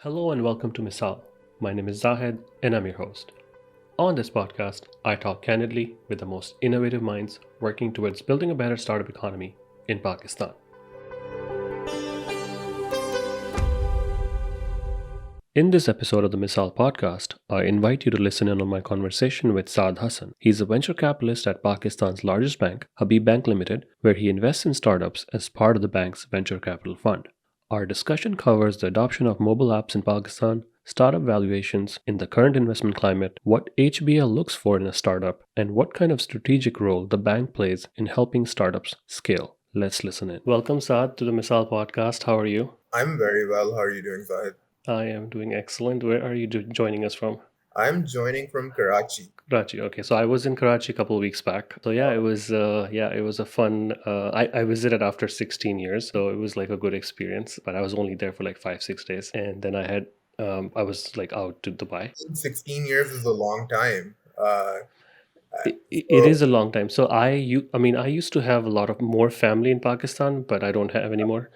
Hello and welcome to Misaal. My name is Zahed and I'm your host. On this podcast, I talk candidly with the most innovative minds working towards building a better startup economy in Pakistan. In this episode of the Misaal podcast, I invite you to listen in on my conversation with Saad Hasan. He's a venture capitalist at Pakistan's largest bank, Habib Bank Limited, where he invests in startups as part of the bank's venture capital fund. Our discussion covers the adoption of mobile apps in Pakistan, startup valuations in the current investment climate, what HBL looks for in a startup, and what kind of strategic role the bank plays in helping startups scale. Let's listen in. Welcome, Saad, to the Misal podcast. How are you? I'm very well. How are you doing, Zahid? I am doing excellent. Where are you joining us from? I'm joining from Karachi. Karachi. Okay, so I was in Karachi a couple of weeks back. So yeah, it was a fun. I visited after 16 years, so it was like a good experience. But I was only there for like 5 6 days, and then I was like out to Dubai. 16 years is a long time. It So, is a long time. So I mean, I used to have a lot of more family in Pakistan, but I don't have anymore.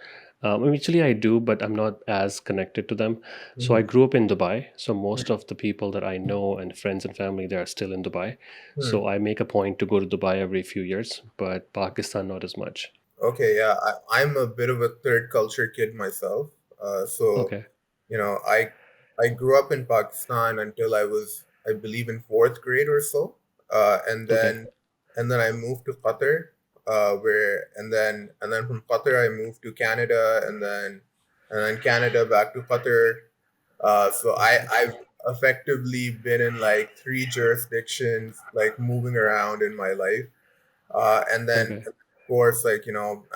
Actually, I do, but I'm not as connected to them. So I mhm, grew up in Dubai. So most of the people that I know and friends and family, they are still in Dubai. hmm. So I make a point to go to Dubai every few years, but Pakistan not as much. Okay, yeah, I'm a bit of a third culture kid myself. So Okay. you know, I grew up in Pakistan until I was, I believe, in fourth grade or so, and Okay. then I moved to Qatar, and then from Qatar I moved to Canada, and then Canada back to Qatar. So Okay. I've effectively been in like three jurisdictions, like moving around in my life. And then Okay. of course, like,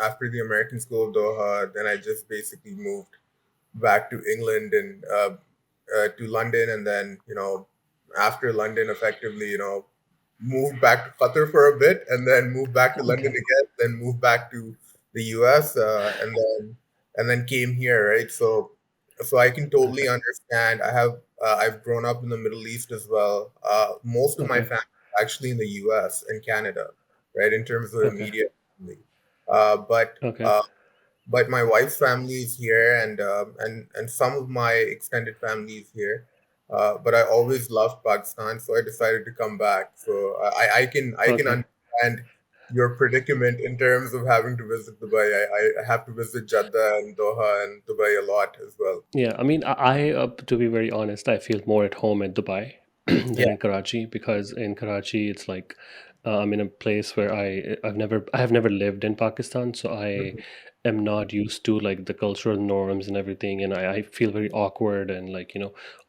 after the American School of Doha, then I just basically moved back to England and to London, and then after London, effectively, moved back to Qatar for a bit, and then moved back to London Okay. again, then moved back to the US, and then came here, right? So I can totally Okay. understand. I've grown up in the Middle East as well. Most of my Okay. family is actually in the US and Canada, right? In terms of Okay. immediate family, uh, but Okay. uh, but my wife's family is here, and some of my extended family is here. But I always loved Pakistan, so I decided to come back. So I can Okay. understand your predicament in terms of having to visit Dubai. I have to visit Jeddah and Doha and Dubai a lot as well. Yeah, I mean, to be very honest, I feel more at home in Dubai than Yeah. in Karachi because in Karachi it's like I'm in a place where I have never lived in Pakistan, so I Mhm. am not used to like the cultural norms and everything, and I feel very awkward and like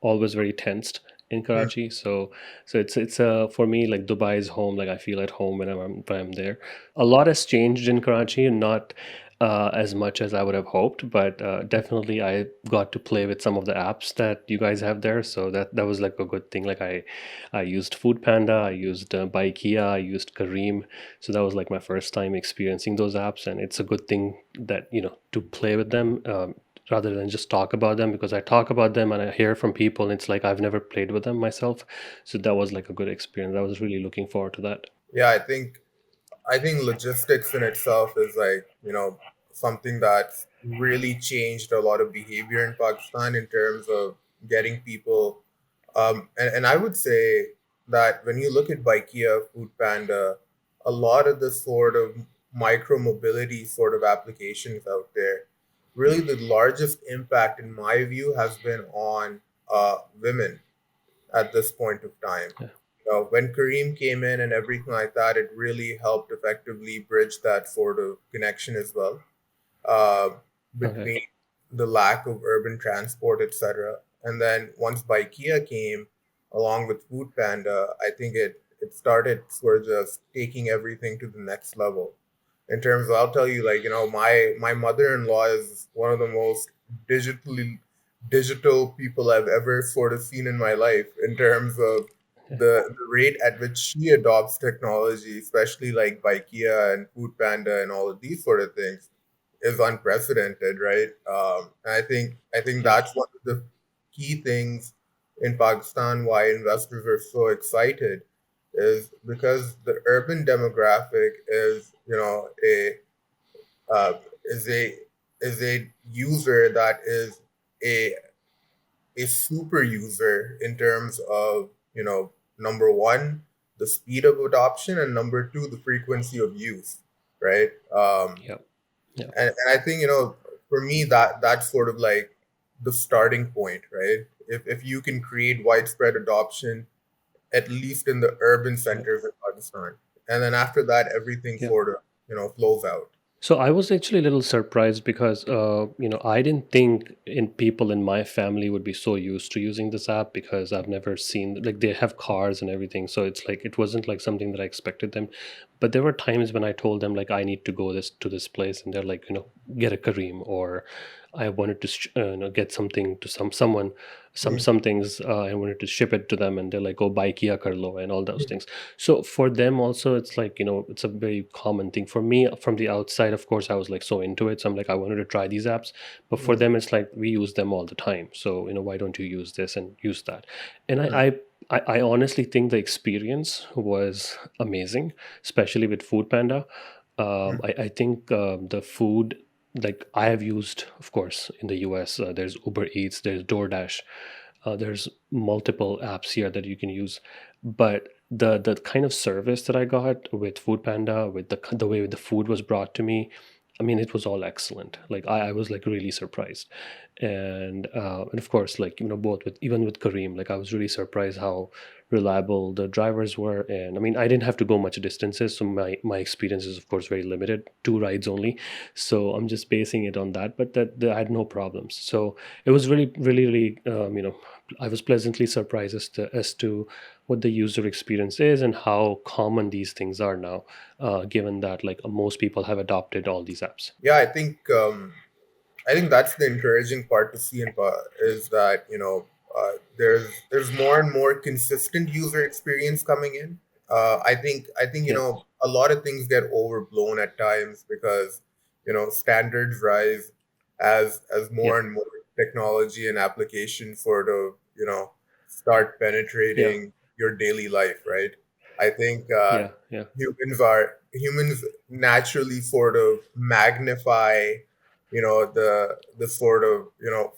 always very tensed in Mhm. Karachi. So it's for me like Dubai is home. Like I feel at home when I'm there. A lot has changed in Karachi, not as much as I would have hoped, but definitely I got to play with some of the apps that you guys have there, so that was like a good thing. Like I used Food Panda, I used Bikea, I used Kareem, so that was like my first time experiencing those apps, and it's a good thing that to play with them. Rather than just talk about them, because I talk about them and I hear from people and it's like I've never played with them myself, so that was like a good experience. I was really looking forward to that. Yeah, I think logistics in itself is like, something that's really changed a lot of behavior in Pakistan in terms of getting people. And I would say that when you look at Bikea, Food Panda, a lot of the sort of micro mobility sort of applications out there, really the largest impact, in my view, has been on women at this point of time. Yeah. When Kareem came in and everything like that, it really helped effectively bridge that sort of connection as well, uh, Okay. between the lack of urban transport, etc. And then once Bikea came along with Food Panda, I think it started sort of just taking everything to the next level. In terms of, I'll tell you, like, my mother-in-law is one of the most digitally digital people I've ever sort of seen in my life, in terms of Yeah. the rate at which she adopts technology, especially like Bikea and Food Panda and all of these sort of things, is unprecedented, right? And I think Yeah. that's one of the key things in Pakistan why investors are so excited, is because the urban demographic is, uh, is a is a user that is a a super user in terms of, number one, the speed of adoption, and number two, the frequency of use, right? Yeah. Yeah. And I think, for me, that's sort of like the starting point, right? If you can create widespread adoption, at least in the urban Yeah. centers of Pakistan, and then after that, everything Yeah. sort of, flows out. So I was actually a little surprised because I didn't think in people in my family would be so used to using this app because I've never seen like they have cars and everything. So it's like it wasn't like something that I expected them. But there were times when I told them like I need to go this to this place, and they're like, get a Kareem, or I wanted to get something to someone Mm, some things I wanted to ship it to them, and they're like, oh, buy Kia Karlo and all those things. So for them also, it's like, it's a very common thing. For me, from the outside, of course, I was like so into it. So I'm like, I wanted to try these apps. But for mm, them, it's like we use them all the time. So, why don't you use this and use that? And mm, I honestly think the experience was amazing, especially with Food Panda. mm, I think the food, like I have used, of course, in the US, there's Uber Eats, there's DoorDash, there's multiple apps here that you can use, but the kind of service that I got with Food Panda, with the way the food was brought to me, I mean, it was all excellent. Like I was like really surprised, and of course, like both with even with Kareem, like I was really surprised how reliable the drivers were. And I mean, I didn't have to go much distances, so my experience is of course very limited, 2 rides only. So I'm just basing it on that, but that I had no problems. So it was really, really, really, I was pleasantly surprised as to what the user experience is and how common these things are now, given that like most people have adopted all these apps. yeah, I think that's the encouraging part to see is that, there's more and more consistent user experience coming in. I think Yeah, a lot of things get overblown at times because standards rise as yeah, more and more technology and application sort of start yeah, penetrating your daily life, right? I think yeah, yeah, humans naturally sort of magnify the sort of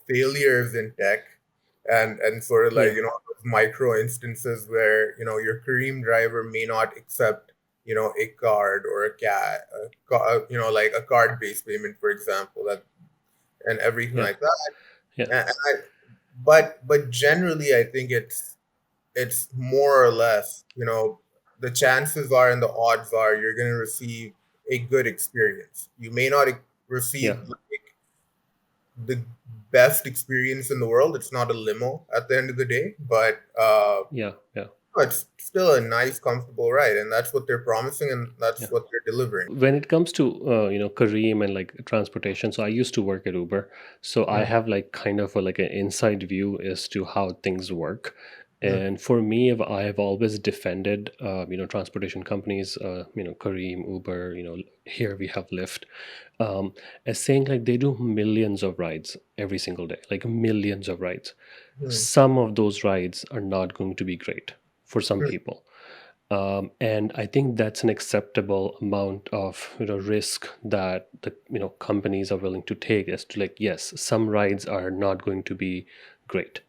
failures in tech, and sort of like yeah, micro instances where your Kareem driver may not accept a card or like a card based payment, for example, that and everything yeah, like that. yeah, And but generally I think it's more or less, the chances are and the odds are you're going to receive a good experience. You may not yeah, receive like the best experience in the world. It's not a limo at the end of the day, but yeah, yeah, it's still a nice, comfortable ride, and that's what they're promising, and yeah. that's what they're delivering. When it comes to Kareem and like transportation, so I used to work at Uber, so I Mm, have like kind of like an inside view as to how things work. mm, And for me, I have always defended transportation companies, Kareem, Uber, here we have Lyft, um, as saying like they do millions of rides every single day, like millions of rides. mm, Some of those rides are not going to be great for some mm, people, and I think that's an acceptable amount of risk that the companies are willing to take, as to like, yes, some rides are not going to be great,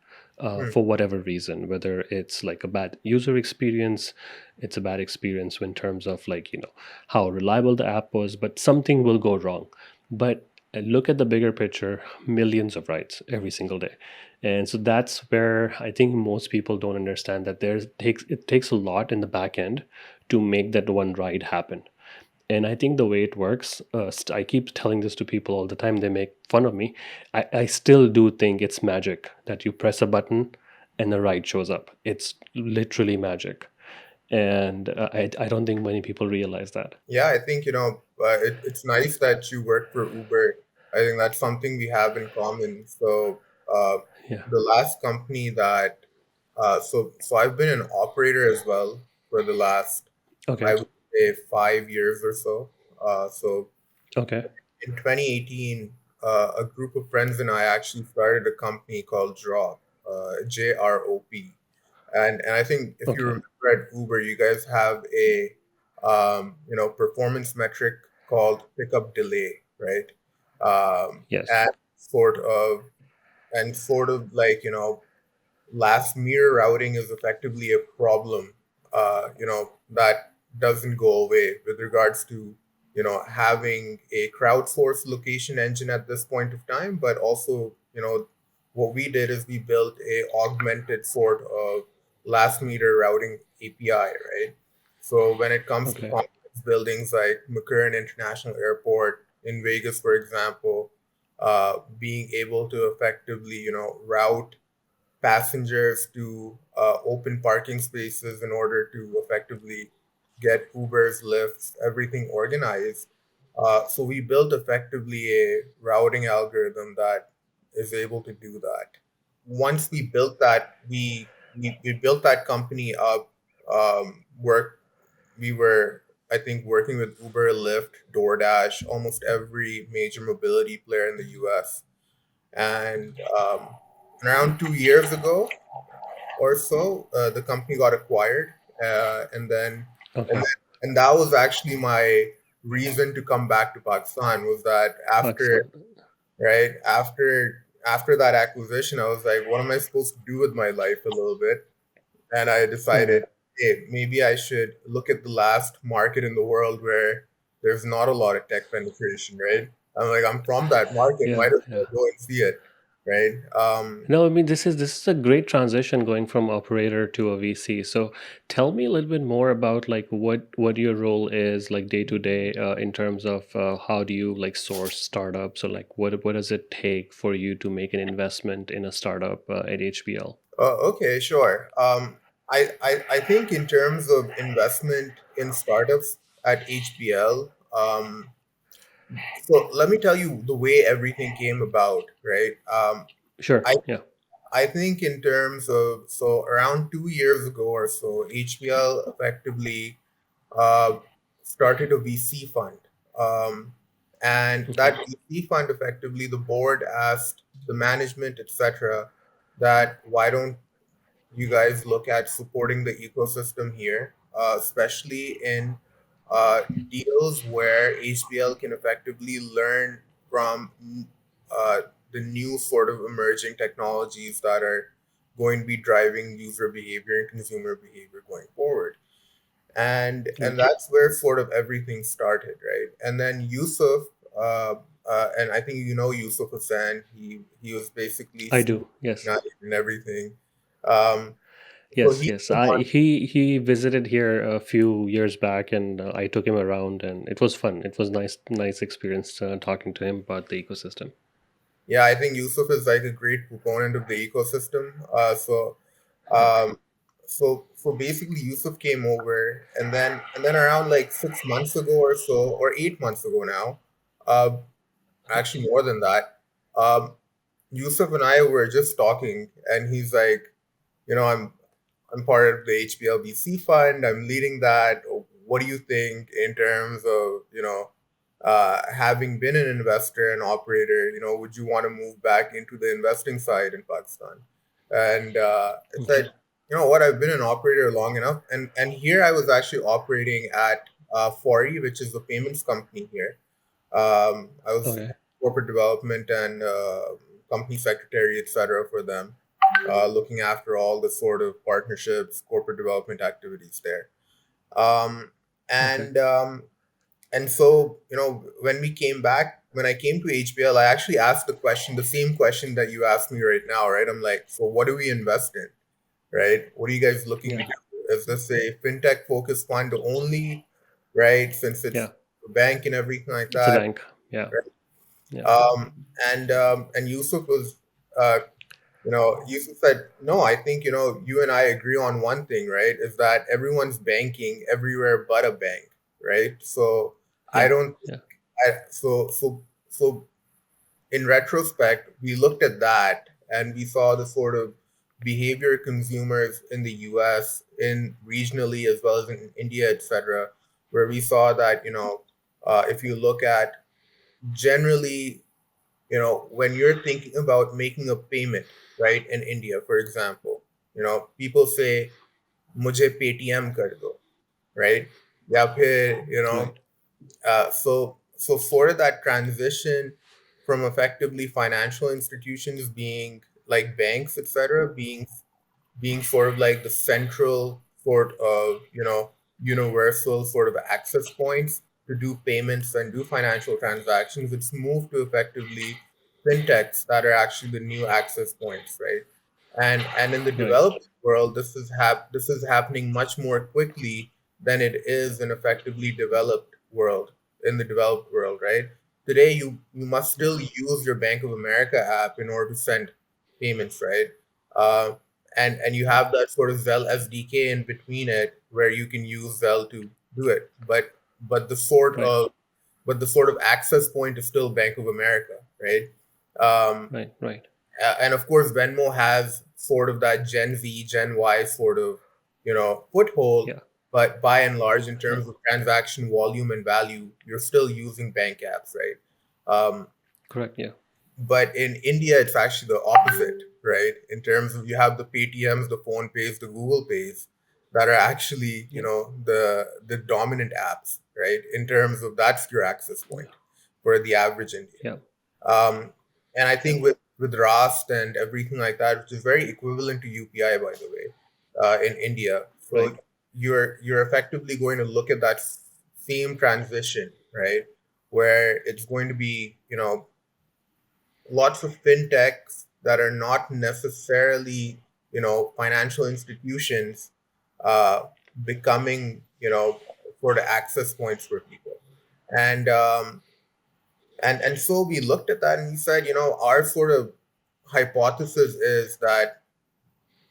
mm, for whatever reason, whether it's like a bad user experience, it's a bad experience in terms of like how reliable the app was, but something will go wrong. But look at the bigger picture, millions of rides every single day. And so that's where I think most people don't understand that it takes a lot in the back end to make that one ride happen. And I think the way it works, I keep telling this to people all the time. They make fun of me. I still do think it's magic that you press a button and the ride shows up. It's literally magic. And I don't think many people realize that. yeah, I think it's nice that you work for Uber. I think that's something we have in common. So Yeah. the last company that so I've been an operator as well for the last, I Okay. would say, 5 years or so. So Okay. in 2018, a group of friends and I actually started a company called Drop, JROP. And I think if you Okay. remember at Uber, you guys have a performance metric called pickup delay, right? Yes. And sort of. and sort of like, last mirror routing is effectively a problem, that doesn't go away with regards to, having a crowdsourced location engine at this point of time, but also, what we did is we built a augmented sort of last meter routing API, right? So when it comes to Okay. complex buildings like McCurran International Airport in Vegas, for example, being able to effectively, route passengers to open parking spaces in order to effectively get Ubers, Lyfts, everything organized. So we built effectively a routing algorithm that is able to do that. Once we built that, we built that company up. Work We were, I think, working with Uber, Lyft, DoorDash, almost every major mobility player in the U.S. And around 2 years ago, or so, the company got acquired, and then and Okay. then, and that was actually my reason to come back to Pakistan. Was that after Pakistan. right after that acquisition, I was like, what am I supposed to do with my life a little bit? And I decided, Mm. hey, maybe I should look at the last market in the world where there's not a lot of tech penetration, right? I'm like, I'm from that market, Yeah. might as Yeah. well go and see it, right? No, I mean this is a great transition going from operator to a VC. So tell me a little bit more about like what your role is like day to day in terms of how do you like source startups, or like what does it take for you to make an investment in a startup at HBL? Okay, sure. I think in terms of investment in startups at HBL, so let me tell you the way everything came about, right? Sure. I Yeah. I think in terms of, so around 2 years ago or so, HBL effectively uh, started a VC fund, and Okay. that VC fund effectively the board asked the management, etc., that why don't you guys look at supporting the ecosystem here, especially in deals where HBL can effectively learn from uh, the new sort of emerging technologies that are going to be driving user behavior and consumer behavior going forward. And Right. that's where sort of everything started, right? And then Yusuf, uh, and I think you know Yusuf Hassan, he was basically I steering do. Yes. and everything. Um, so Yes. he's Yes. the I one. he visited here a few years back, and I took him around, and it was fun. It was nice experience talking to him about the ecosystem. Yeah, I think Yusuf is like a great proponent of the ecosystem. Yeah. Um, so basically, Yusuf came over, and then around like 6 months ago or so, or 8 months ago now, uh, Okay. actually more than that, Yusuf and I were just talking, and he's like, I'm part of the HBLBC fund. I'm leading that. What do you think in terms of, having been an investor and operator, would you want to move back into the investing side in Pakistan? And I Okay. said, you know what, I've been an operator long enough. And here I was actually operating at Fori, which is the payments company here. I was Okay. corporate development and company secretary, etc., for them, looking after all the sort of partnerships, corporate development activities there. Um, Okay. and and so, when I came to HBL, I actually asked the same question that you asked me right now, right? I'm like, so what do we invest in, right? What are you guys looking Yeah. to do? Is this a fintech focused fund only, right? Since it's Yeah. a bank and everything like It's a that, bank. Yeah. right? Yeah. And Yusuf was, uh, Yusuf said, no, I think, you and I agree on one thing, right? Is that everyone's banking everywhere but a bank, right? So I Yeah. don't, Yeah. so in retrospect, we looked at that and we saw the sort of behavior consumers in the US, in regionally as well as in India, etc., where we saw that, if you look at generally, when you're thinking about making a payment, right, in India, for example, people say, "Mujhe Paytm kar do," right? Ya phir, Right. so for that transition from effectively financial institutions being like banks, etc., being sort of like the central sort of, universal sort of access points to do payments and do financial transactions. It's moved to effectively fintechs that are actually the new access points, right? And in the Right. developed world, this is happening much more quickly than it is in effectively developed world, in the developed world, right? Today, you must Yeah. still use your Bank of America app in order to send payments, right? Uh, and you Yeah. have that sort of Zelle SDK in between it where you can use Zelle to do it. But the sort Right. of but the sort of access point is still Bank of America, right? Um, Right. Right. and of course, Venmo has sort of that Gen Z, Gen Y sort of, foothold. Yeah. But by and large, in Yeah. terms of transaction volume and value, you're still using bank apps, right? Um, Correct. Yeah. but in India, it's actually the opposite, right? In terms of you have the Paytms, the Phone Pays, the Google Pays that are actually, Yeah. the dominant apps, right? In terms of that's your access point Right. for the average Indian. Yeah. Um, and I Yeah. think with Rust and everything like that, which is very equivalent to UPI, by the way, in India. Right. So you're effectively going to look at that same transition, right? Where it's going to be, lots of fintechs that are not necessarily, financial institutions, uh, becoming, sort of access points for people. And and so we looked at that and we said, our sort of hypothesis is that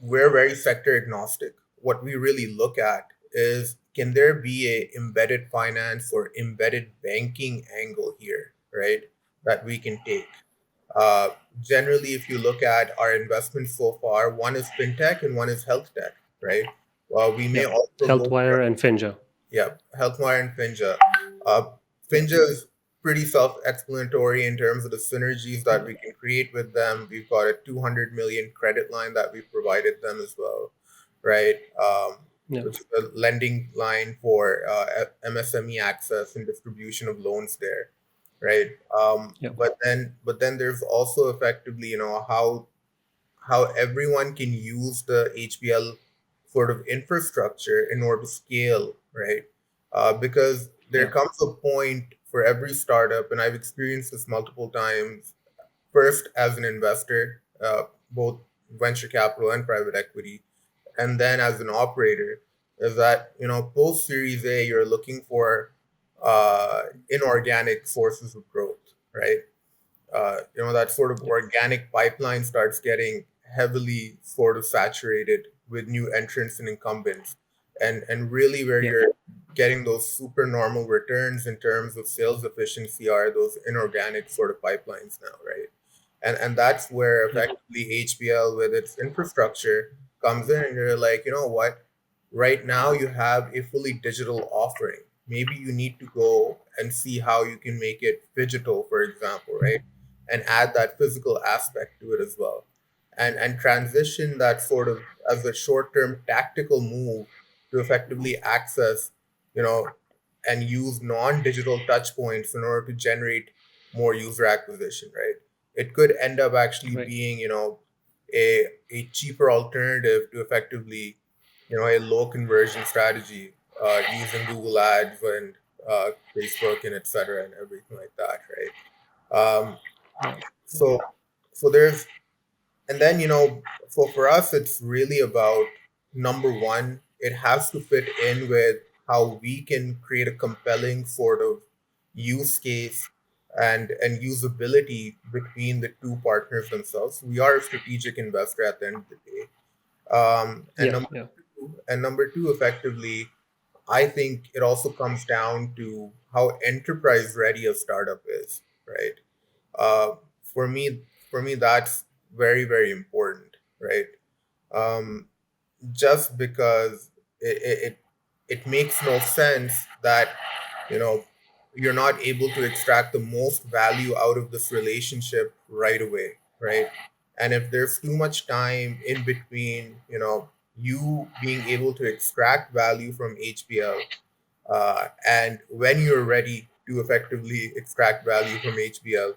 we're very sector agnostic. What we really look at is, can there be a embedded finance or embedded banking angle here, right? That we can take. Uh, Generally, if you look at our investments so far, one is fintech and one is health tech, right? We may Yeah. also go for, Healthwire and Finja. yeah, Healthwire and Finja. Uh, Yeah. Finja is pretty self-explanatory in terms of the synergies that Yeah. we can create with them. We've got a 200 million credit line that we provided them as well, right? Yeah. Which is a lending line for MSME access and distribution of loans there, right? Yeah. But then there's also effectively, how everyone can use the HBL sort of infrastructure in order to scale, right? Because there Yeah. comes a point for every startup, and I've experienced this multiple times. First, as an investor, both venture capital and private equity, and then as an operator, is that post Series A, you're looking for inorganic sources of growth, right? That sort of Yeah. organic pipeline starts getting heavily sort of saturated with new entrants and incumbents. And really where Yeah. you're getting those super normal returns in terms of sales efficiency are those inorganic sort of pipelines now, right? And that's where Yeah. effectively HBL with its infrastructure comes in, and you're like, you know what? Right now you have a fully digital offering. Maybe you need to go and see how you can make it digital, for example, right? And add that physical aspect to it as well. And transition that sort of as a short-term tactical move to effectively access, you know, and use non-digital touch points in order to generate more user acquisition, right? It could end up actually Right. being, a cheaper alternative to effectively, a low conversion strategy, using Google Ads and Facebook and etc. and everything like that, right? Yeah. Yeah. So so there's and then so for us it's really about, number one, it has to fit in with how we can create a compelling sort of use case and usability between the two partners themselves. We are a strategic investor at the end of the day. And Yeah. number Yeah. and number two, effectively, I think it also comes down to how enterprise ready a startup is, right? uh, for me that's very very important, right? um, just because it makes no sense that you know you're not able to extract the most value out of this relationship right away, right? And if there's too much time in between, you being able to extract value from HBL, and when you're ready to effectively extract value from HBL,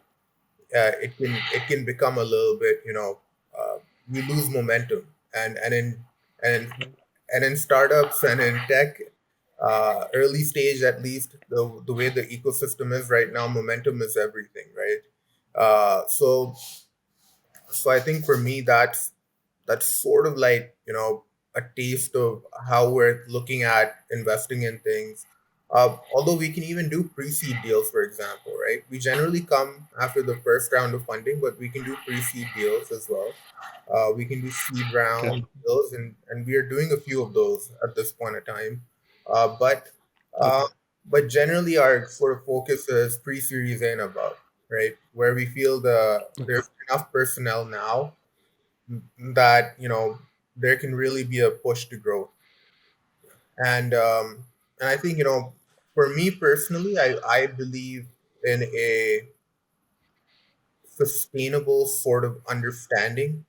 it can become a little bit, you lose momentum. And and in and in, and in startups and in tech, early stage, at least the way the ecosystem is right now, momentum is everything, right? So I think for me, that's sort of like, a taste of how we're looking at investing in things. Although we can even do pre-seed deals, for example, right? We generally come after the first round of funding, but we can do pre-seed deals as well. We can do seed Okay. round deals, and we are doing a few of those at this point in time. Uh, but uh, Okay. but generally, our sort of focus is pre-series A and above, right? Where we feel Okay. there's enough personnel now that there can really be a push to growth. And I think, for me personally, I believe in a sustainable sort of understanding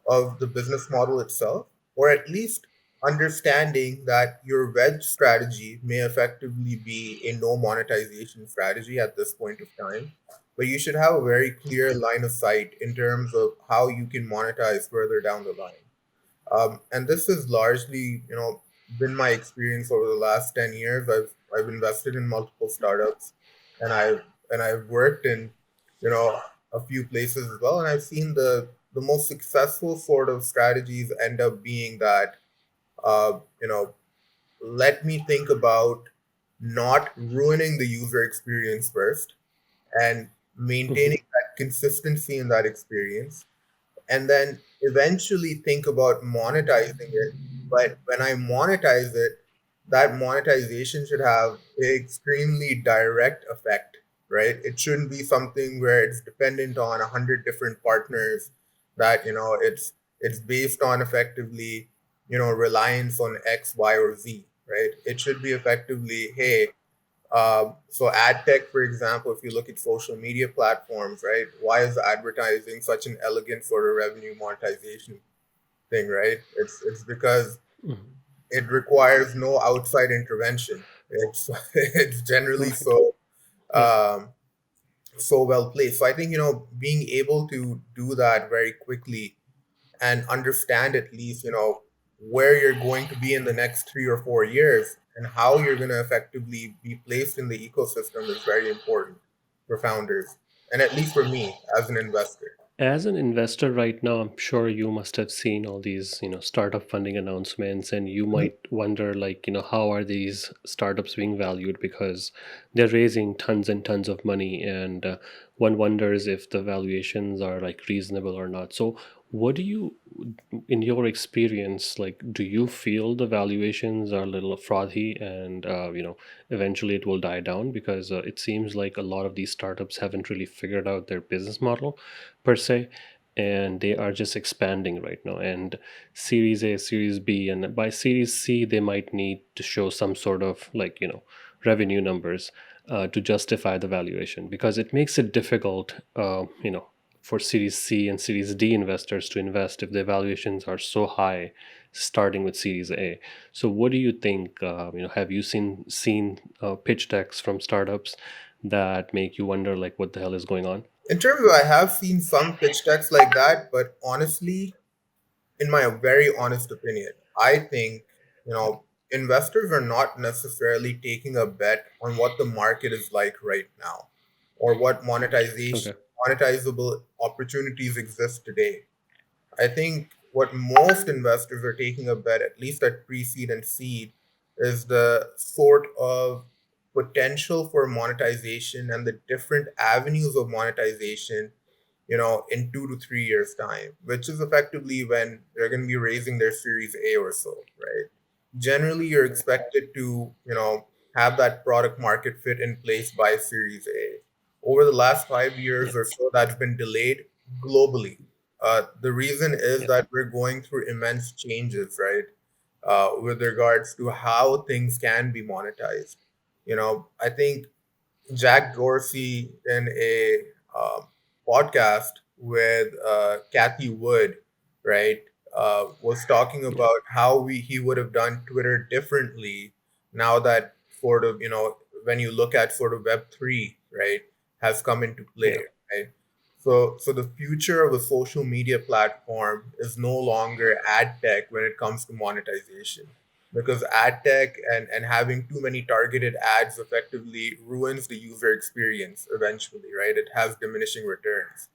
of the business model itself, or at least understanding that your wedge strategy may effectively be a no monetization strategy at this point of time, but you should have a very clear line of sight in terms of how you can monetize further down the line. And this has largely, been my experience over the last 10 years. I've invested in multiple startups, and I've worked in, a few places as well, and I've seen the most successful sort of strategies end up being that, uh, you know, let me think about not ruining the user experience first, and Hmm. maintaining that consistency in that experience, and then eventually think about monetizing it. But when I monetize it, that monetization should have an extremely direct effect, right? It shouldn't be something where it's dependent on 100 different partners, that it's based on effectively, reliance on X, Y, or Z, right? It should be effectively, hey, so ad tech, for example, if you look at social media platforms, right? Why is advertising such an elegant sort of revenue monetization thing, right? It's because Hmm. it requires no outside intervention. It's it's generally Right. Yeah. um, so well placed. So I think, being able to do that very quickly and understand at least, where you're going to be in the next 3 or 4 years, and how you're going to effectively be placed in the ecosystem is very important for founders, and at least for me as an investor. As an investor right now, I'm sure you must have seen all these, startup funding announcements, and you Mhm. might wonder, like, how are these startups being valued? Because they're raising tons and tons of money, and one wonders if the valuations are like reasonable or not. So, what do you, in your experience, like, do you feel the valuations are a little frothy, and eventually it will die down? Because it seems like a lot of these startups haven't really figured out their business model per se, and they are just expanding right now. And series A, series B, and by series C they might need to show some sort of, like, revenue numbers to justify the valuation, because it makes it difficult, for series C and series D investors to invest if the valuations are so high starting with series A. So what do you think? Have you seen pitch decks from startups that make you wonder, like, what the hell is going on? In terms of, I have seen some pitch decks like that, but honestly, in my very honest opinion, I think, investors are not necessarily taking a bet on what the market is like right now, or what Okay. monetizable opportunities exist today. I think what most investors are taking a bet, at least at pre-seed and seed, is the sort of potential for monetization and the different avenues of monetization, in 2 to 3 years' time, which is effectively when they're going to be raising their Series A or so, right? Generally, you're Right. expected to, have that product market fit in place by Series A. Over the last 5 years Yeah. or so, that's been delayed globally. The reason is Yeah. that we're going through immense changes, right? With regards to how things can be monetized. I think Jack Dorsey in a podcast with Kathy Wood, right, was talking Yeah. about how he would have done Twitter differently now that sort of, when you look at sort of Web3, right, has come into play, Yeah. right? So the future of a social media platform is no longer ad tech when it comes to monetization, because ad tech and having too many targeted ads effectively ruins the user experience eventually, right? It has diminishing returns.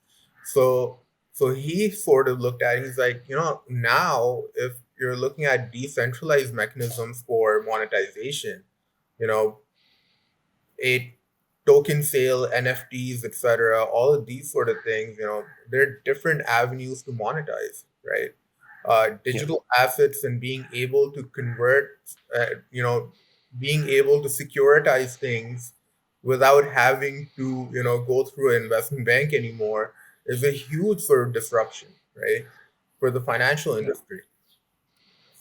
So so he sort of looked at it, he's like, now if you're looking at decentralized mechanisms for monetization, you know, a token sale, NFTs, etc., all of these sort of things, they're different avenues to monetize, right? Yeah, Digital assets and being able to convert, being able to securitize things without having to, go through an investment bank anymore is a huge sort of disruption, right, for the financial yeah, industry.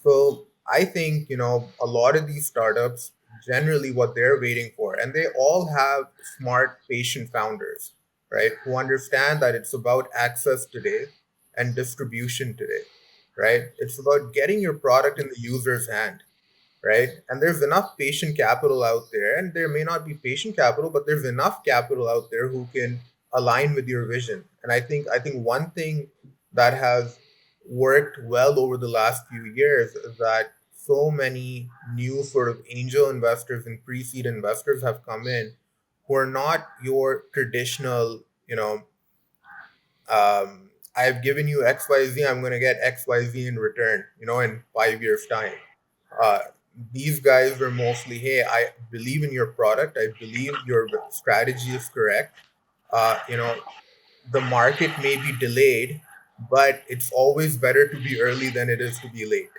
So I think, a lot of these startups, generally what they're waiting for, and they all have smart, patient founders, right, who understand that it's about access today and distribution today, right? It's about getting your product in the user's hand, right? And there's enough patient capital out there, and there may not be patient capital, but there's enough capital out there who can align with your vision. And I think one thing that has worked well over the last few years is that so many new sort of angel investors and pre-seed investors have come in who are not your traditional, I've given you XYZ, I'm going to get XYZ in return, in 5 years' time. Uh, these guys were mostly, hey, I believe in your product. I believe your strategy is correct. The market may be delayed, but it's always better to be early than it is to be late.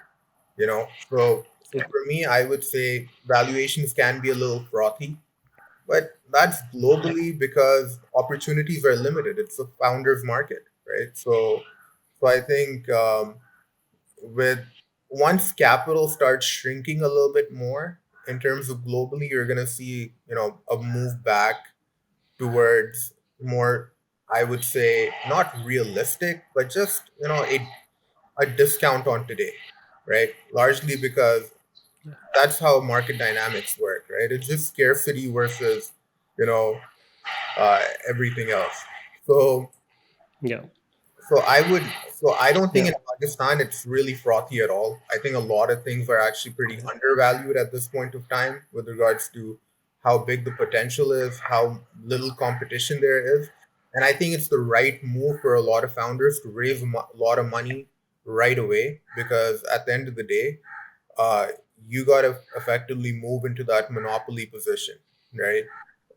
So yeah, for me, I would say valuations can be a little frothy, but that's yeah, globally because opportunities are limited. It's a founder's market, right? So I think with once capital starts shrinking a little bit more in terms of globally, you're gonna see a move back towards more, I would say, not realistic, but just a discount on today, right? Largely because yeah, that's how market dynamics work, right? It's just scarcity versus you know everything else. So yeah, so I don't think yeah. in Pakistan it's really frothy at all. I think a lot of things are actually pretty Okay, undervalued at this point of time with regards to how big the potential is, how little competition there is. And I think it's the right move for a lot of founders to raise a lot of money right away, because at the end of the day, uh, you got to effectively move into that monopoly position, right?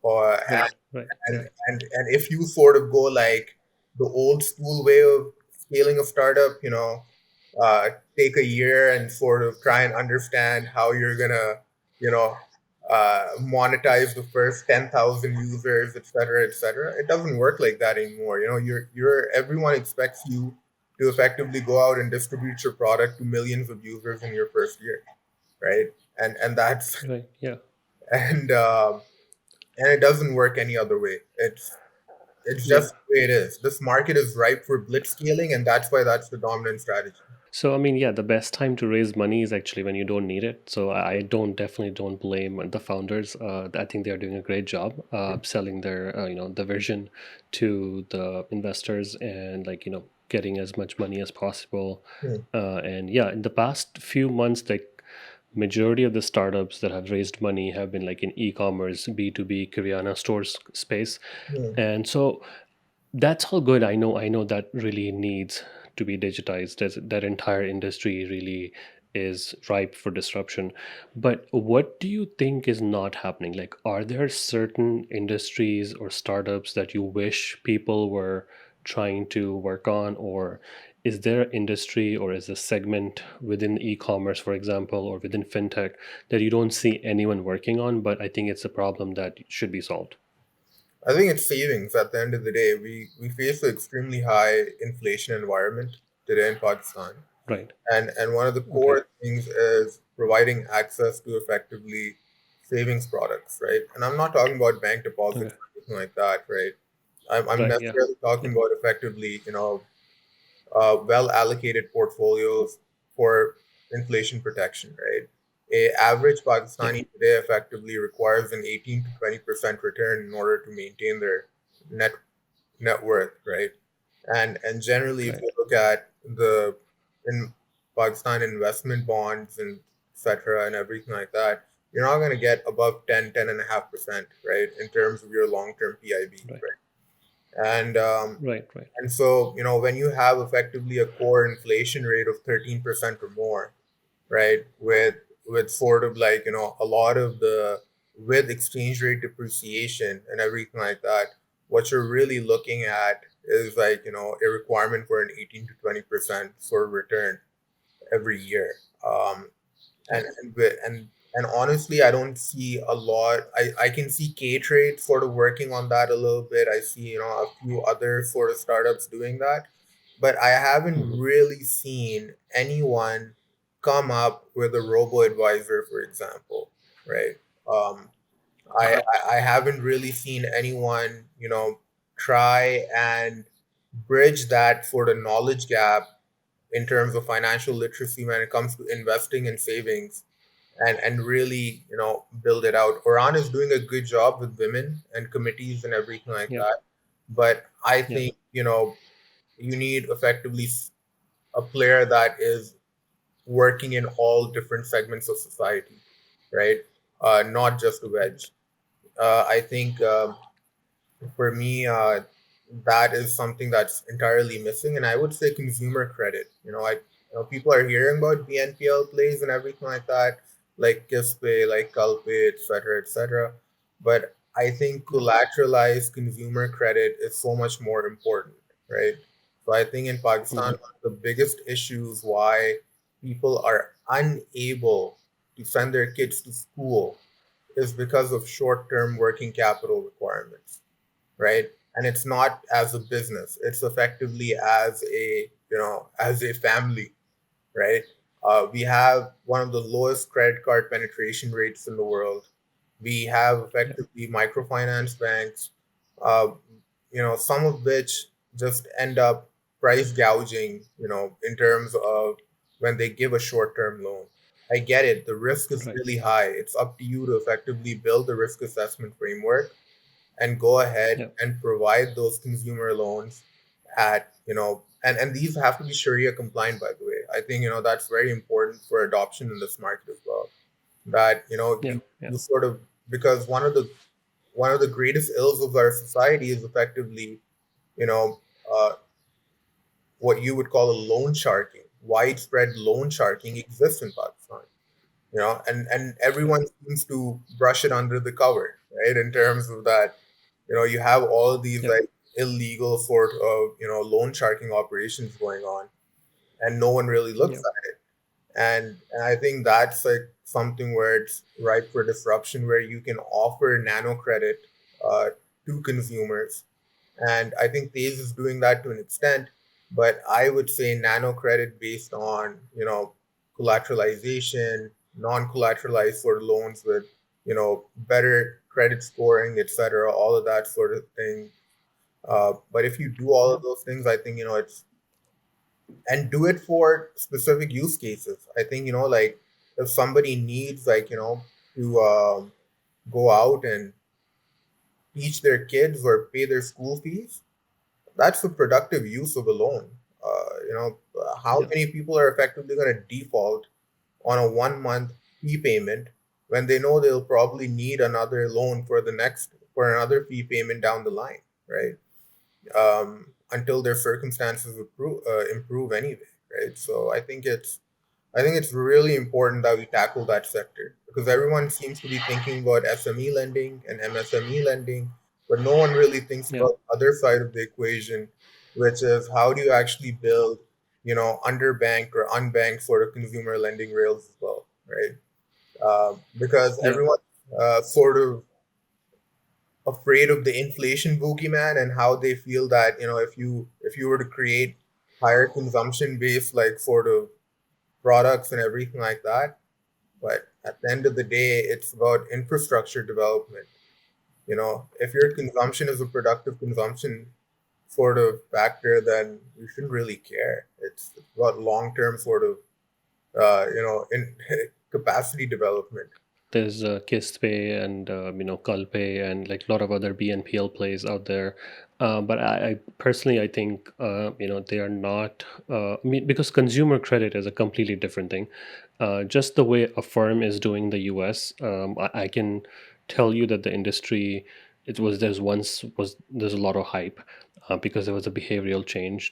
Or right, right. Yeah, and if you sort of go like the old school way of scaling a startup, uh, take a year and sort of try and understand how you're gonna, you know, monetize the first 10,000 users, et cetera, et cetera. It doesn't work like that anymore. You're everyone expects you to effectively go out and distribute your product to millions of users in your first year, right? And that's right. Yeah, and um, and it doesn't work any other way. It's yeah. just the way it is. This market is ripe for blitz scaling, and that's why that's the dominant strategy. So I mean, yeah, the best time to raise money is actually when you don't need it. So I don't definitely don't blame the founders. I think they are doing a great job selling their the vision to the investors and like getting as much money as possible. Hmm, And yeah, in the past few months, like majority of the startups that have raised money have been like in e-commerce, B2B, Kiryana stores space, hmm. and so that's all good. I know that really needs to be digitized. As that entire industry really is ripe for disruption. But what do you think is not happening? Like, are there certain industries or startups that you wish people were trying to work on, or is there an industry or is a segment within e-commerce, for example, or within fintech that you don't see anyone working on, but I think it's a problem that should be solved? I think it's savings at the end of the day. We face an extremely high inflation environment today in Pakistan. Right. And one of the Okay. core things is providing access to effectively savings products, right? And I'm not talking about bank deposits Okay. or anything like that, right? I'm Right. Yeah. necessarily talking Yeah. about effectively, well allocated portfolios for inflation protection, right? A average Yeah. Pakistani today effectively requires an 18 to 20% return in order to maintain their net, net worth, right? And generally, if Right. you look at the in Pakistan investment bonds and etc. and everything like that, you're not going to get above 10.5%, right, in terms of your long-term PIB, Right. right? Right. Right. And so, when you have effectively a core inflation rate of 13% or more, right, with sort of like, a lot of the with exchange rate depreciation and everything like that, what you're really looking at is like, a requirement for an 18 to 20% sort of return every year. Yeah. And honestly, I don't see a lot. I can see K Trade sort of working on that a little bit. I see, a few other sort of startups doing that, but I haven't Hmm. really seen anyone come up with a robo advisor, for example, right? Um, I, Right. I haven't really seen anyone, try and bridge that sort of knowledge gap in terms of financial literacy when it comes to investing and savings, and really, build it out. Oran is doing a good job with women and committees and everything like Yeah. that, but I Yeah. think, you need effectively a player that is working in all different segments of society, right? Not just a Right. wedge. I think, for me, that is something that's entirely missing. And I would say consumer credit. People are hearing about BNPL plays and everything like that, like Kispay, like Calpay, et cetera, et cetera. But I think Yeah. collateralized consumer credit is so much more important, right? So I think in Pakistan, Hmm. one of the biggest issues why people are unable to send their kids to school is because of short-term working capital requirements, right? And it's not as a business; it's effectively as a family, right? We have one of the lowest credit card penetration rates in the world. We have Yeah. effectively microfinance banks, uh, some of which just end up price gouging, in terms of when they give a short term loan. I get it. The risk is Right. really high. It's up to you to effectively build the risk assessment framework and go ahead Yeah. and provide those consumer loans at, and these have to be Sharia compliant, by the way. I think, that's very important for adoption in this market as well. That, Yeah. Yeah. you sort of, because one of the greatest ills of our society is effectively, you know, uh, what you would call a loan sharking. Widespread loan sharking exists in Pakistan, and Right. everyone seems to brush it under the cover, right? In terms of that, you have all of these Yep. like illegal sort of, loan sharking operations going on, and no one really looks Yep. at it. And I think that's like something where it's ripe for disruption, where you can offer nano credit uh, to consumers. And I think Taze is doing that to an extent, but I would say nano credit based on, collateralization, non-collateralized sort of loans with, better credit scoring, etc., all of that sort of thing. But if you do all of Yep. those things, I think, it's and do it for specific use cases. I think, like if somebody needs, like, to go out and teach their kids or pay their school fees, that's a productive use of a loan. How Yep. many people are effectively going to default on a 1 month fee payment when they know they'll probably need another loan for another fee payment down the line, right? Until their circumstances improve anyway, right? So I think it's really important that we tackle that sector, because everyone seems to be thinking about SME lending and MSME lending, but no one really thinks Yep. about the other side of the equation, which is how do you actually build, underbanked or unbanked sort of consumer lending rails as well, right? Because Yep. everyone sort of afraid of the inflation boogeyman, and how they feel that, if you were to create higher consumption based like sort of products and everything like that, but at the end of the day, it's about infrastructure development. If your consumption is a productive consumption sort of factor, then you shouldn't really care. It's about long term sort of in capacity development. There's Kistpay and Kalpay and like a lot of other BNPL plays out there. But I personally, I think they are not. I mean, because consumer credit is a completely different thing. Just the way a firm is doing the U.S., I can tell you that the industry, it was there's a lot of hype because there was a behavioral change.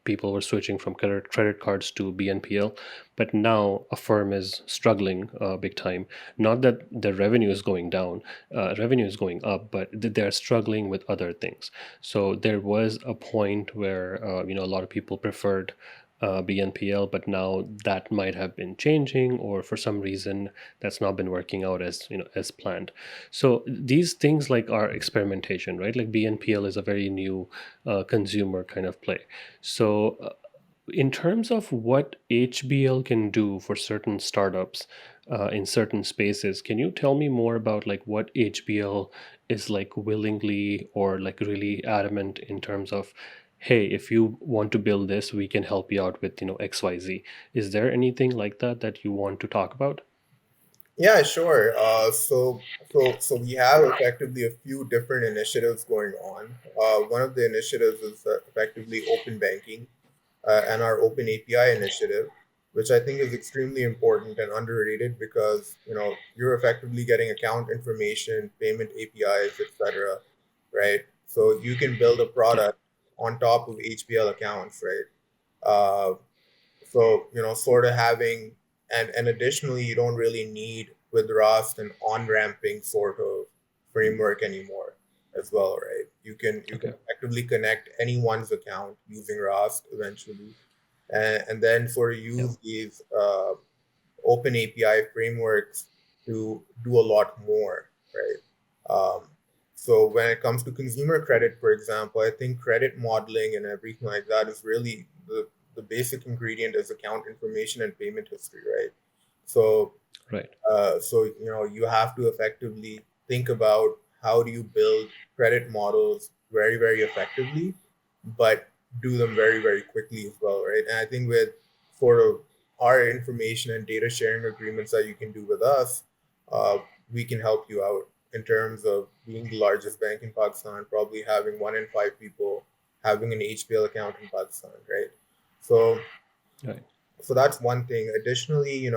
People were switching from credit cards to BNPL, but now a firm is struggling big time. Not that the revenue is going down, revenue is going up, but they're struggling with other things. So there was a point where a lot of people preferred BNPL, but now that might have been changing, or for some reason that's not been working out as as planned. So these things like are experimentation, right? Like BNPL is a very new consumer kind of play. So in terms of what HBL can do for certain startups in certain spaces, can you tell me more about like what HBL is like willingly or like really adamant in terms of, hey, if you want to build this, we can help you out with XYZ. Is there anything like that that you want to talk about? Yeah, sure. So we have effectively a few different initiatives going on. One of the initiatives is effectively open banking, and our open API initiative, which I think is extremely important and underrated because you're effectively getting account information, payment APIs, etc. Right? So you can build a Yeah, product on top of HBL accounts, right? Uh, so sort of having, and additionally, you don't really need with Rust an on-ramping sort of framework anymore as well, right? You can okay, effectively connect anyone's account using Rust eventually, and then sort of yeah, use these open API frameworks to do a lot more, right? So when it comes to consumer credit, for example, I think credit modeling and everything like that is really the basic ingredient is account information and payment history, right? So right, you have to effectively think about how do you build credit models very, very effectively, but do them very, very quickly as well, right? And I think with sort of our information and data sharing agreements that you can do with us, uh, we can help you out in terms of being the largest bank in Pakistan, probably having 1 in 5 people having an HBL account in Pakistan, right? So right, so that's one thing. Additionally,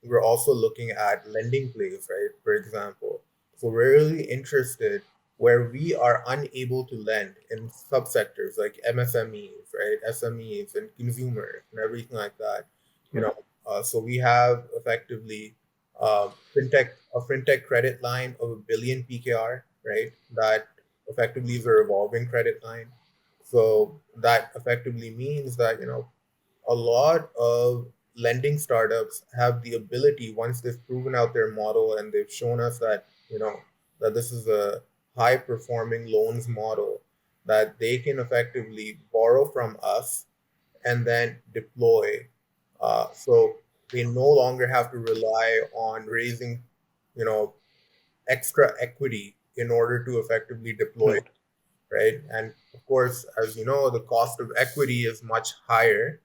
we're also looking at lending plays, right? For example, so we're really interested where we are unable to lend in subsectors like MSMEs, right? SMEs and consumers and everything like that. You right, know, so we have effectively a fintech credit line of 1 billion PKR, right? That effectively is a revolving credit line. So that effectively means that a lot of lending startups have the ability, once they've proven out their model and they've shown us that that this is a high performing loans model, that they can effectively borrow from us and then deploy. So they no longer have to rely on raising you know extra equity in order to effectively deploy, right, right? And of course, as you know, the cost of equity is much higher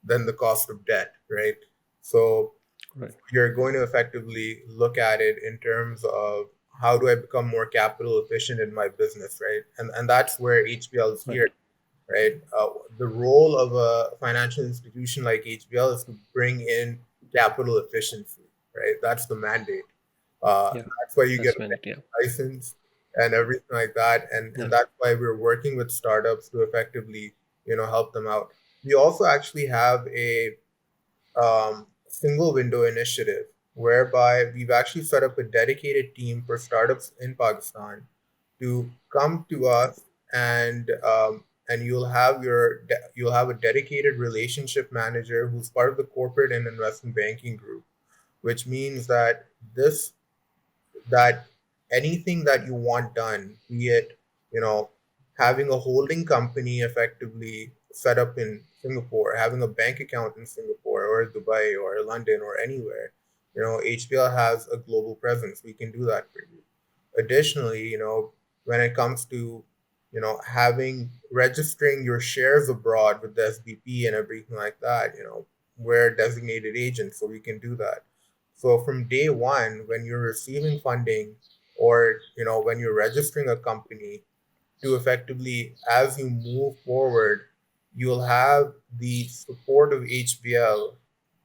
than the cost of debt, right? So right, you're going to effectively look at it in terms of how do I become more capital efficient in my business, right? And that's where HBL is here, right, right? The role of a financial institution like HBL is to bring in capital efficiency, right? That's the mandate. yeah. That's why you get That's a meant, yeah, bank license and everything like that, and yeah, that's why we're working with startups to effectively, help them out. We also actually have a single window initiative whereby we've actually set up a dedicated team for startups in Pakistan to come to us, and you'll have a dedicated relationship manager who's part of the corporate and investment banking group, which means that this that anything that you want done, be it, you know, having a holding company effectively set up in Singapore, having a bank account in Singapore or Dubai or London or anywhere, HBL has a global presence. We can do that for you. Additionally, when it comes to, having registering your shares abroad with the SBP and everything like that, we're designated agents, so we can do that. So from day one, when you're receiving funding or when you're registering a company, to effectively, as you move forward, you'll have the support of HBL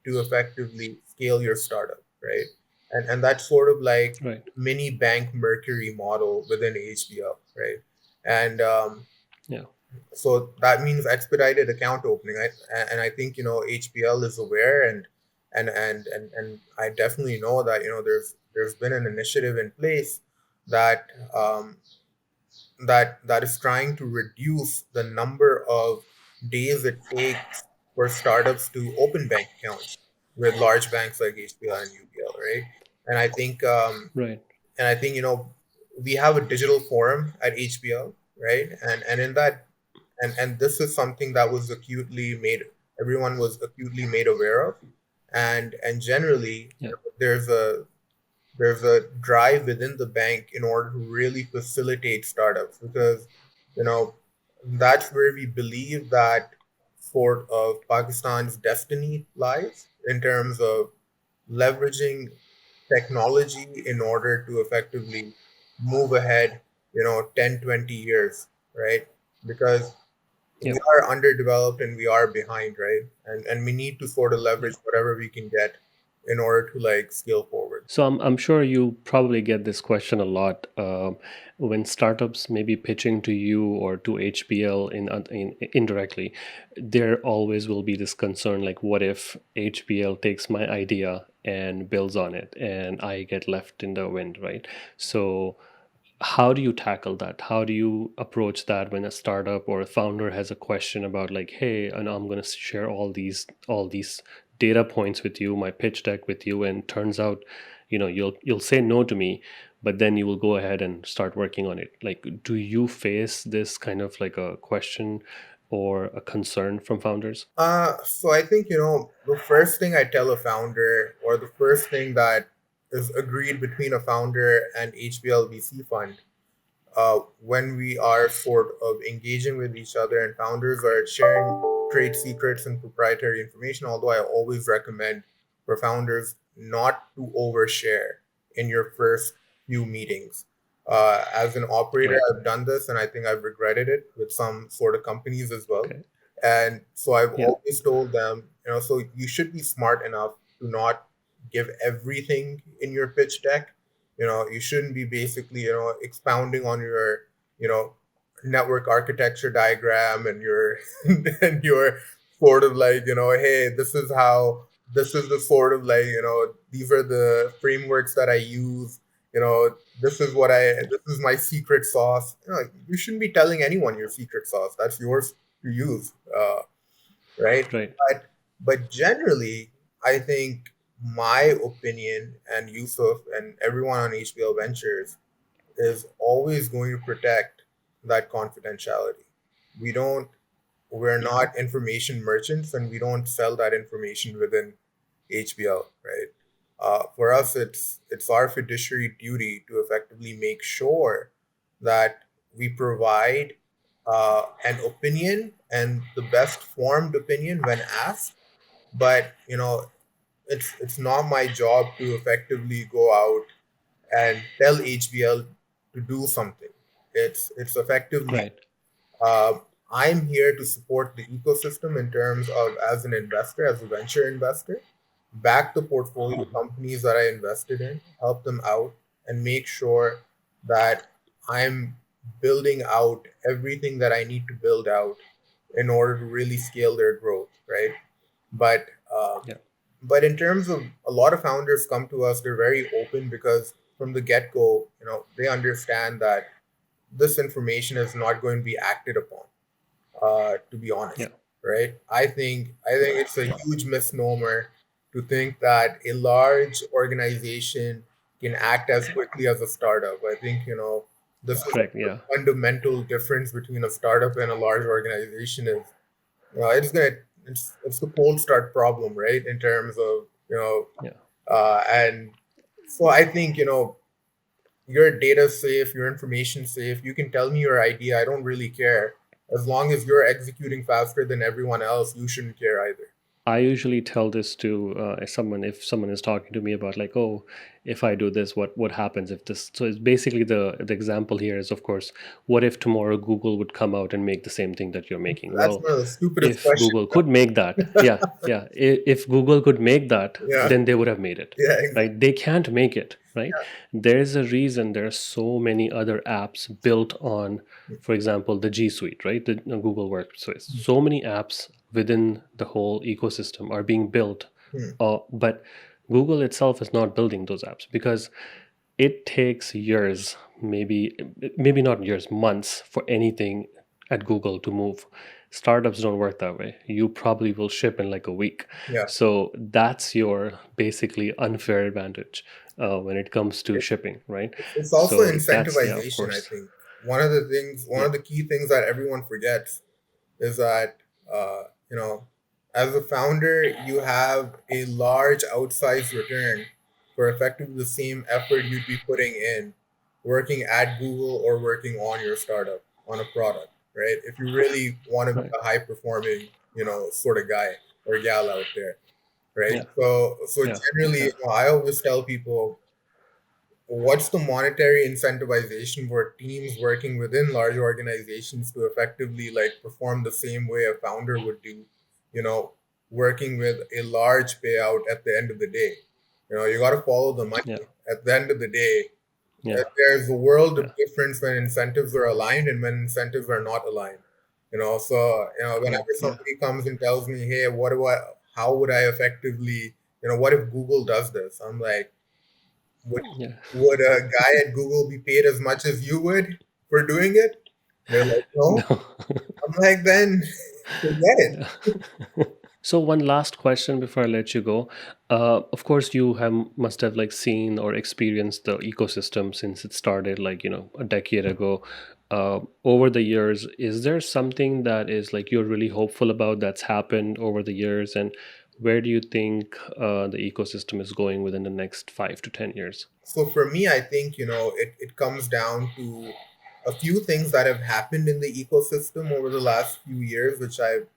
to effectively scale your startup, right? And that's sort of like Right. mini bank Mercury model within HBL, right? And Yeah. so that means expedited account opening. And I think HBL is aware, and I definitely know that there's been an initiative in place that that is trying to reduce the number of days it takes for startups to open bank accounts with large banks like HBL and UBL, right? And I think Right. we have a digital forum at HBL, right? And in that, and this is something that was acutely made everyone was acutely made aware of, and generally Yeah. there's a drive within the bank in order to really facilitate startups, because you know that's where we believe that sort of Pakistan's destiny lies, in terms of leveraging technology in order to effectively move ahead 10, 20 years, right? Because Yeah. we are underdeveloped and we are behind, right? And we need to sort of Yeah. leverage whatever we can get in order to like scale forward. So I'm sure you probably get this question a lot when startups may be pitching to you or to HBL in indirectly. There always will be this concern, like, what if HBL takes my idea and builds on it, and I get left in the wind, right? So how do you tackle that? How do you approach that when a startup or a founder has a question about, like, hey, and I'm going to share all these data points with you, my pitch deck with you, and turns out, you'll say no to me, but then you will go ahead and start working on it. Like, do you face this kind of like a question or a concern from founders? So I think, the first thing I tell a founder, or the first thing that is agreed between a founder and HBL VC fund, when we are sort of engaging with each other and founders are sharing trade secrets and proprietary information, although I always recommend for founders not to overshare in your first few meetings. As an operator, Right. I've done this and I think I've regretted it with some sort of companies as well. Okay. And so I've Yeah. always told them, so you should be smart enough to not give everything in your pitch deck. You shouldn't be basically expounding on your you know network architecture diagram and your and your sort of like, hey, this is the sort of like, these are the frameworks that I use. This is my secret sauce. You shouldn't be telling anyone your secret sauce. That's yours to use, right? Right. But generally, I think my opinion, and Yusuf and everyone on HBL Ventures, is always going to protect that confidentiality. We don't, we're Yeah. not information merchants, and we don't sell that information within HBL, right? For us, it's our fiduciary duty to effectively make sure that we provide an opinion, and the best formed opinion when asked. But it's not my job to effectively go out and tell HBL to do something. It's effectively, Right. uh, I'm here to support the ecosystem in terms of, as an investor, as a venture investor, back the portfolio Hmm. companies that I invested in, help them out, and make sure that I'm building out everything that I need to build out in order to really scale their growth, right? But Yeah. but in terms of, a lot of founders come to us, they're very open, because from the get go, they understand that this information is not going to be acted upon. To be honest, Yeah. right? I think it's a huge misnomer to think that a large organization can act as quickly as a startup. I think this is Correct. the Yeah. fundamental difference between a startup and a large organization is, it's gonna it's the cold start problem, right? In terms of, Yeah. and so I think, your data safe, your information safe. You can tell me your idea. I don't really care. As long as you're executing faster than everyone else, you shouldn't care either. I usually tell this to someone if someone is talking to me about like, oh, if I do this, what happens if this? So it's basically the example here is, of course, what if tomorrow Google would come out and make the same thing that you're making? That's Well, one of the stupidest if questions. Google could make that, yeah, yeah, if Google could make that, Yeah, then they would have made it, yeah, exactly. right? They can't make it, right? There's a reason there are so many other apps built on, for example, the G Suite, right? The Google Workspace. So many apps within the whole ecosystem are being built, Hmm. but Google itself is not building those apps because it takes years, maybe not years, months for anything at Google to move. Startups don't work that way. You probably will ship in like a week. Yeah. So that's your basically unfair advantage when it comes to shipping, right? It's also So that's, yeah, of incentivization, I course. think. One Yeah, of the key things that everyone forgets is that, you know, as a founder, you have a large outsized return for effectively the same effort you'd be putting in working at Google or working on your startup on a product, right? If you really want to be right. a high performing, sort of guy or gal out there, right? Yeah, So yeah, generally, yeah, I always tell people, what's the monetary incentivization for teams working within large organizations to effectively like perform the same way a founder would do, you know, working with a large payout at the end of the day? You got to follow the money. yeah, At the end of the day, yeah, there's a world yeah. of difference when incentives are aligned and when incentives are not aligned. So whenever Correct. Yeah, somebody comes and tells me, hey, what do I how would I effectively, what if Google does this? I'm like, would yeah. would a guy at Google be paid as much as you would for doing it? They're like, no. No. I'm like, then forget it. Yeah. So one last question before I let you go. Of course, you have must have like seen or experienced the ecosystem since it started, like a decade ago. Over the years, is there something that is like you're really hopeful about that's happened over the years, and where do you think the ecosystem is going within the next 5 to 10 years? So for me, I think, it comes down to a few things that have happened in the ecosystem over the last few years, which I've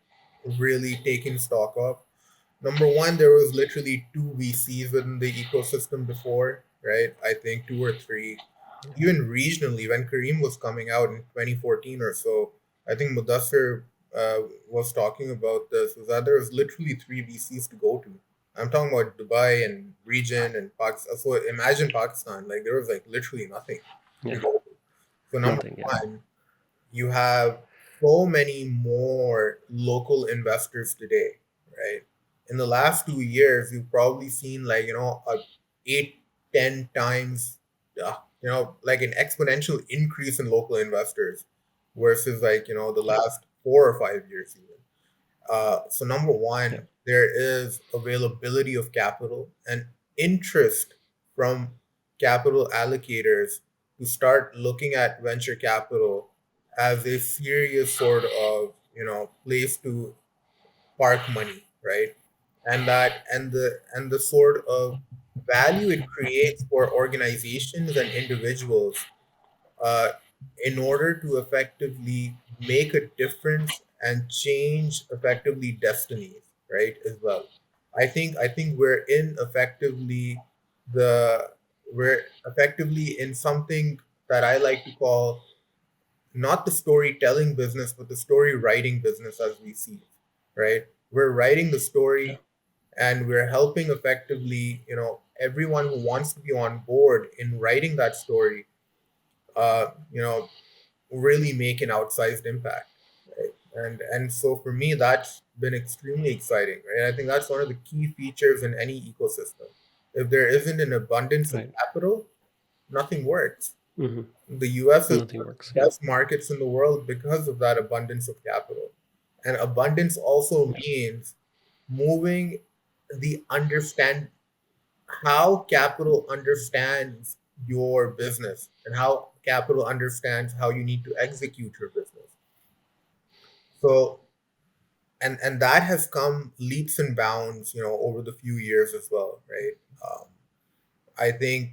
really taken stock of. Number one, there was literally two VCs within the ecosystem before, right? I think two or three. Even regionally, when Kareem was coming out in 2014 or so, I think Mudassir was talking about this, was that there was literally three VCs to go to. I'm talking about Dubai and region and Pakistan. So imagine Pakistan, like there was like literally nothing to Yeah, go to. So number nothing. Yeah, one, you have so many more local investors today, right? In the last 2 years, you've probably seen like, a 8, 10 times, like an exponential increase in local investors versus like, the yeah, last 4 or 5 years even. So number yeah, one, there is availability of capital and interest from capital allocators to start looking at venture capital as a serious sort of place to park money, right? And the sort of value it creates for organizations and individuals, uh, in order to effectively make a difference and change effectively destinies, right? As well, I think the we're effectively in something that I like to call not the storytelling business, but the story writing business as we see it, right? We're writing the yeah, story and we're helping effectively, everyone who wants to be on board in writing that story, uh, you know, really make an outsized impact, right? And so for me, that's been extremely exciting, right? I think that's one of the key features in any ecosystem. If there isn't an abundance of right. capital, nothing works. Hmm. The US is Nothing one of works. the Yeah, best markets in the world because of that abundance of capital. And abundance also yeah, means moving the understand how capital understands your business and how capital understands how you need to execute your business. So and that has come leaps and bounds, over the few years as well, right? I think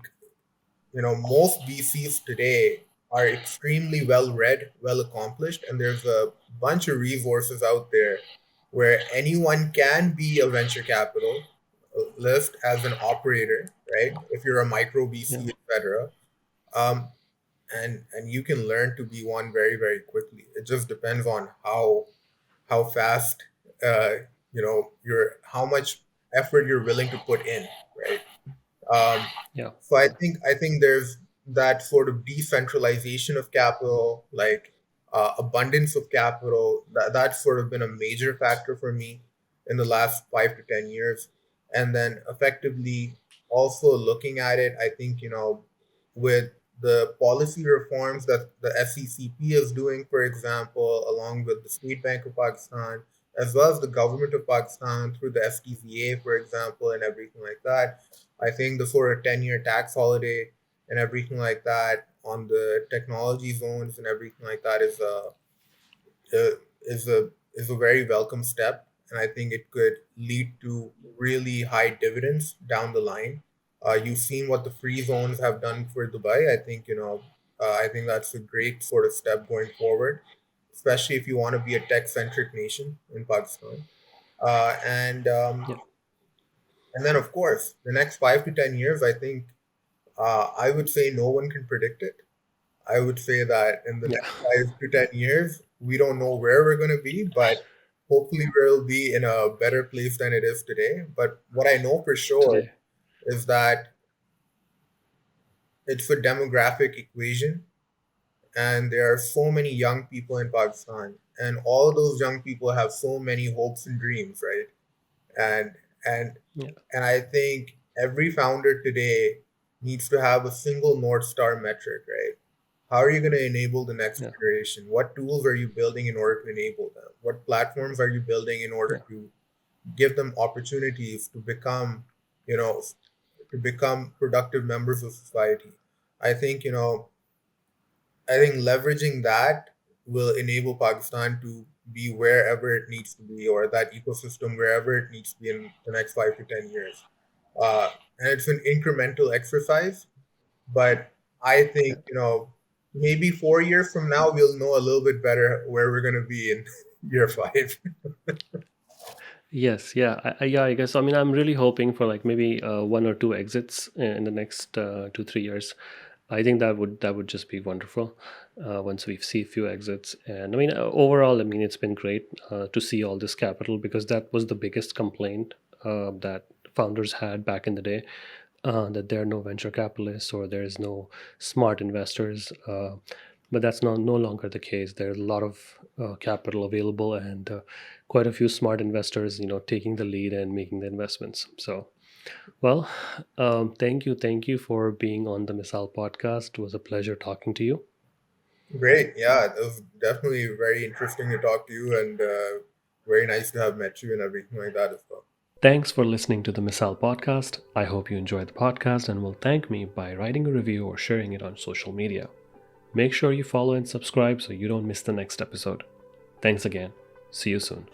most VCs today are extremely well read, well accomplished, and there's a bunch of resources out there where anyone can be a venture capital list as an operator, right? If you're a micro Yeah. VC, etc. Um, and you can learn to be one very, very quickly. It just depends on how fast, uh, your how much effort you're willing to put in, right? Um, Yeah. so I Yeah. think I think there's that sort of decentralization of capital, like abundance of capital. That's sort of been a major factor for me in the last 5 to 10 years, and then effectively also looking at it. I think with the policy reforms that the FCCP is doing, for example, along with the State Bank of Pakistan, as well as the government of Pakistan through the FTZA, for example, and everything like that. I think the sort of 10-year tax holiday and everything like that on the technology zones and everything like that uh, is a very welcome step, and I think it could lead to really high dividends down the line. You've seen what the free zones have done for Dubai. I think I think that's a great sort of step going forward, especially if you want to be a tech-centric nation in Pakistan. Uh, and um, Yeah. and then, of course, the next 5 to 10 years, I think I would say no one can predict it. I would say that in the Yeah. next 5 to 10 years, we don't know where we're going to be, but hopefully we'll be in a better place than it is today. But what I know for sure Today. is that it's a demographic equation, and there are so many young people in Pakistan, and all those young people have so many hopes and dreams, right? and and Yeah. and I think every founder today needs to have a single north star metric, right? How are you going to enable the next Yeah. generation? What tools are you building in order to enable them? What platforms are you building in order Yeah. to give them opportunities to become, you know, to become productive members of society? I think, I think leveraging that will enable Pakistan to be wherever it needs to be, or that ecosystem wherever it needs to be in the next 5 to 10 years. Uh, and it's an incremental exercise, but I think Yeah. maybe 4 years from now we'll know a little bit better where we're going to be in year five. Yes, yeah, yeah. I guess. I mean, I'm really hoping for like maybe one or two exits in the next 2 3 years. I think that would just be wonderful once we see a few exits. And I mean, overall, I mean, it's been great to see all this capital because that was the biggest complaint that founders had back in the day, that there are no venture capitalists or there is no smart investors. But that's no longer the case. There's a lot of capital available and quite a few smart investors, taking the lead and making the investments. So, well, thank you for being on the Misal podcast. It was a pleasure talking to you. Great. Yeah, it was definitely very interesting to talk to you, and very nice to have met you and everything like that as well. Thanks for listening to the Misal podcast. I hope you enjoyed the podcast and will thank me by writing a review or sharing it on social media. Make sure you follow and subscribe so you don't miss the next episode. Thanks again. See you soon.